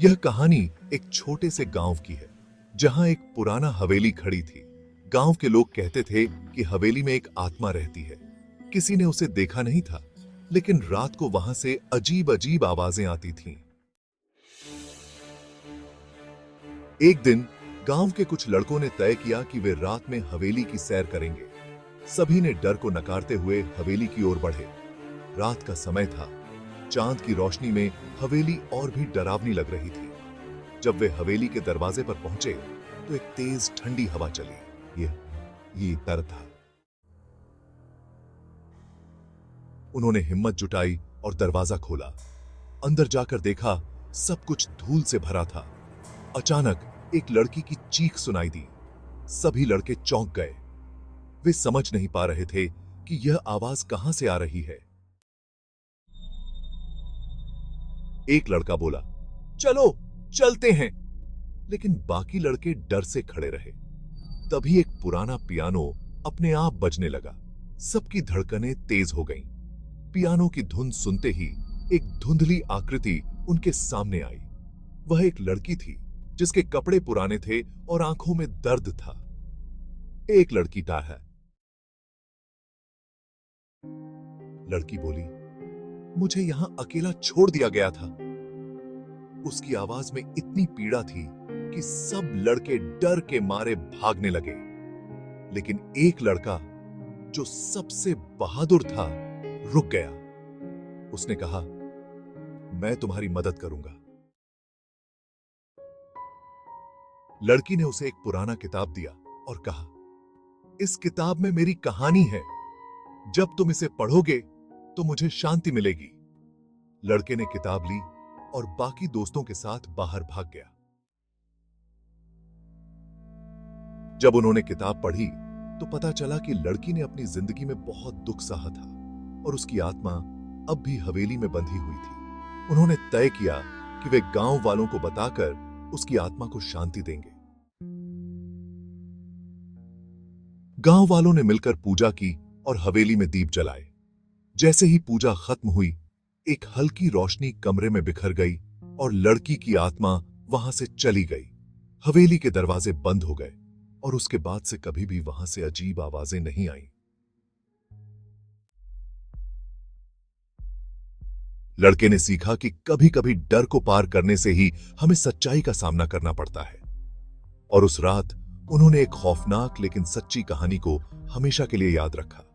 यह कहानी एक छोटे से गांव की है जहां एक पुराना हवेली खड़ी थी। गांव के लोग कहते थे कि हवेली में एक आत्मा रहती है। किसी ने उसे देखा नहीं था, लेकिन रात को वहां से अजीब अजीब आवाजें आती थीं। एक दिन गांव के कुछ लड़कों ने तय किया कि वे रात में हवेली की सैर करेंगे। सभी ने डर को नकारते हुए हवेली की ओर बढ़े। रात का समय था। चांद की रोशनी में हवेली और भी डरावनी लग रही थी। जब वे हवेली के दरवाजे पर पहुंचे तो एक तेज ठंडी हवा चली। ये डर था। उन्होंने हिम्मत जुटाई और दरवाजा खोला। अंदर जाकर देखा, सब कुछ धूल से भरा था। अचानक एक लड़की की चीख सुनाई दी। सभी लड़के चौंक गए। वे समझ नहीं पा रहे थे कि यह आवाज कहां से आ रही है। एक लड़का बोला, चलो चलते हैं, लेकिन बाकी लड़के डर से खड़े रहे। तभी एक पुराना पियानो अपने आप बजने लगा। सबकी धड़कनें तेज हो गईं। पियानो की धुन सुनते ही एक धुंधली आकृति उनके सामने आई। वह एक लड़की थी जिसके कपड़े पुराने थे और आंखों में दर्द था। एक लड़की है। लड़की बोली, मुझे यहां अकेला छोड़ दिया गया था। उसकी आवाज में इतनी पीड़ा थी कि सब लड़के डर के मारे भागने लगे। लेकिन एक लड़का, जो सबसे बहादुर था, रुक गया। उसने कहा, मैं तुम्हारी मदद करूंगा। लड़की ने उसे एक पुराना किताब दिया और कहा, इस किताब में मेरी कहानी है। जब तुम इसे पढ़ोगे तो मुझे शांति मिलेगी। लड़के ने किताब ली और बाकी दोस्तों के साथ बाहर भाग गया। जब उन्होंने किताब पढ़ी तो पता चला कि लड़की ने अपनी जिंदगी में बहुत दुख सहा था और उसकी आत्मा अब भी हवेली में बंधी हुई थी। उन्होंने तय किया कि वे गांव वालों को बताकर उसकी आत्मा को शांति देंगे। गांव वालों ने मिलकर पूजा की और हवेली में दीप जलाए। जैसे ही पूजा खत्म हुई, एक हल्की रोशनी कमरे में बिखर गई और लड़की की आत्मा वहां से चली गई। हवेली के दरवाजे बंद हो गए और उसके बाद से कभी भी वहां से अजीब आवाजें नहीं आईं। लड़के ने सीखा कि कभी-कभी डर को पार करने से ही हमें सच्चाई का सामना करना पड़ता है। और उस रात उन्होंने एक खौफनाक लेकिन सच्ची कहानी को हमेशा के लिए याद रखा।